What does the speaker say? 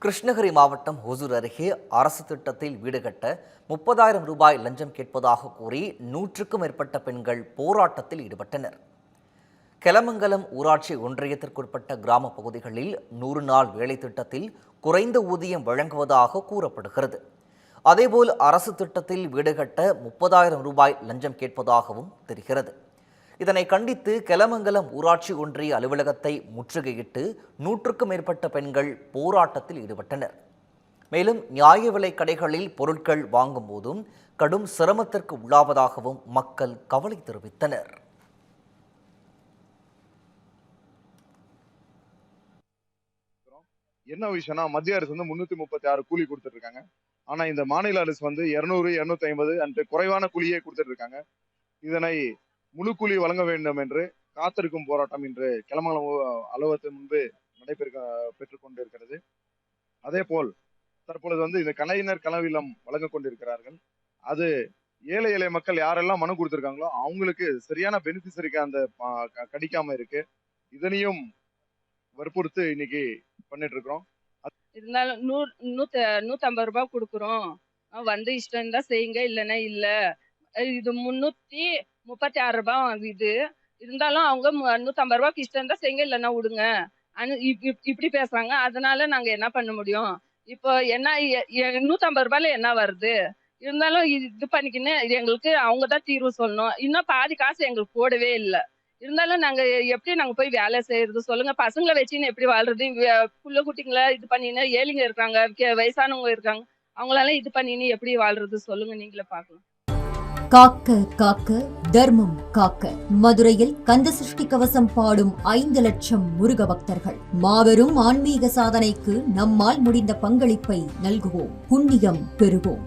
கிருஷ்ணகிரி மாவட்டம் ஒசூர் அருகே அரசு திட்டத்தில் வீடு கட்ட 30,000 ரூபாய் லஞ்சம் கேட்பதாக கூறி 100க்கும் மேற்பட்ட பெண்கள் போராட்டத்தில் ஈடுபட்டனர். கெலமங்கலம் ஊராட்சி ஒன்றியத்திற்குட்பட்ட கிராம பகுதிகளில் 100 நாள் வேலை திட்டத்தில் குறைந்த ஊதியம் வழங்குவதாக கூறப்படுகிறது. அதேபோல் அரசு திட்டத்தில் வீடு கட்ட 30,000 ரூபாய் லஞ்சம் கேட்பதாகவும் தெரிகிறது. இதனை கண்டித்து கெலமங்கலம் ஊராட்சி ஒன்றிய அலுவலகத்தை முற்றுகையிட்டு 100க்கும் மேற்பட்ட பெண்கள் போராட்டத்தில் ஈடுபட்டனர். மேலும் நியாய விலை கடைகளில் பொருட்கள் வாங்கும் போதும் கடும் சிரமத்திற்கு உள்ளாவதாகவும் மக்கள் கவலை தெரிவித்தனர். என்ன விஷயம்னா, மத்திய அரசு 336 கூலி கொடுத்துட்டு இருக்காங்க. ஆனா இந்த மாநில அரசு 200, 250 அன்று குறைவான கூலியே கொடுத்துட்டு இருக்காங்க. இதனை முழு கூலி வழங்க வேண்டும் என்று காத்திருக்கும் போராட்டம் இன்று கெலமங்கலம் அலுவலகத்தின் முன்பு பெற்றுக் கொண்டிருக்கிறது. அதே போல் தற்பொழுது இந்த கலைஞர் கனவிலம் வழங்க கொண்டிருக்கிறார்கள். அது ஏழை எளிய மக்கள் யாரெல்லாம் மனு கொடுத்திருக்காங்களோ அவங்களுக்கு சரியான பெனிஃபிஷரிக்கு அந்த கிடைக்காம இருக்கு. இதனையும் வற்புறுத்து இன்னைக்கு பண்ணிட்டு இருக்கிறோம். இருந்தாலும் 150 ரூபாய் கொடுக்குறோம், வந்து இஷ்டம் இருந்தா செய்யுங்க, இல்லைன்னா இல்ல. இது 336 ரூபாய் இது. இருந்தாலும் அவங்க 150 ரூபாய்க்கு இஷ்டம் இருந்தா செய்யுங்க, இல்லைன்னா விடுங்க. இப்படி பேசுறாங்க. அதனால நாங்க என்ன பண்ண முடியும்? இப்போ என்ன 150 ரூபாயில என்ன வருது? இருந்தாலும் இது பண்ணிக்கின்னு எங்களுக்கு அவங்க தான் தீர்வு சொல்லணும். இன்னும் பாதி காசு எங்களுக்கு போடவே இல்லை. இருந்தாலும் நாங்க எப்படி போய் வேலை செய்யறது சொல்லுங்க? பசங்களை வச்சுன்னு எப்படி வாழ்றது? புள்ள குட்டிங்களை இது பண்ணின்னு ஏழைங்க இருக்காங்க, வயசானவங்க இருக்காங்க, அவங்களால இது பண்ணின்னு எப்படி வாழ்றது சொல்லுங்க? நீங்களே பார்க்கலாம். காக்க காக்க தர்மம் காக்க. மதுரையில் கந்த சஷ்டி கவசம் பாடும் 5 லட்சம் முருக பக்தர்கள். மாபெரும் ஆன்மீக சாதனைக்கு நம்மால் முடிந்த பங்களிப்பை நல்குவோம், புண்ணியம் பெறுவோம்.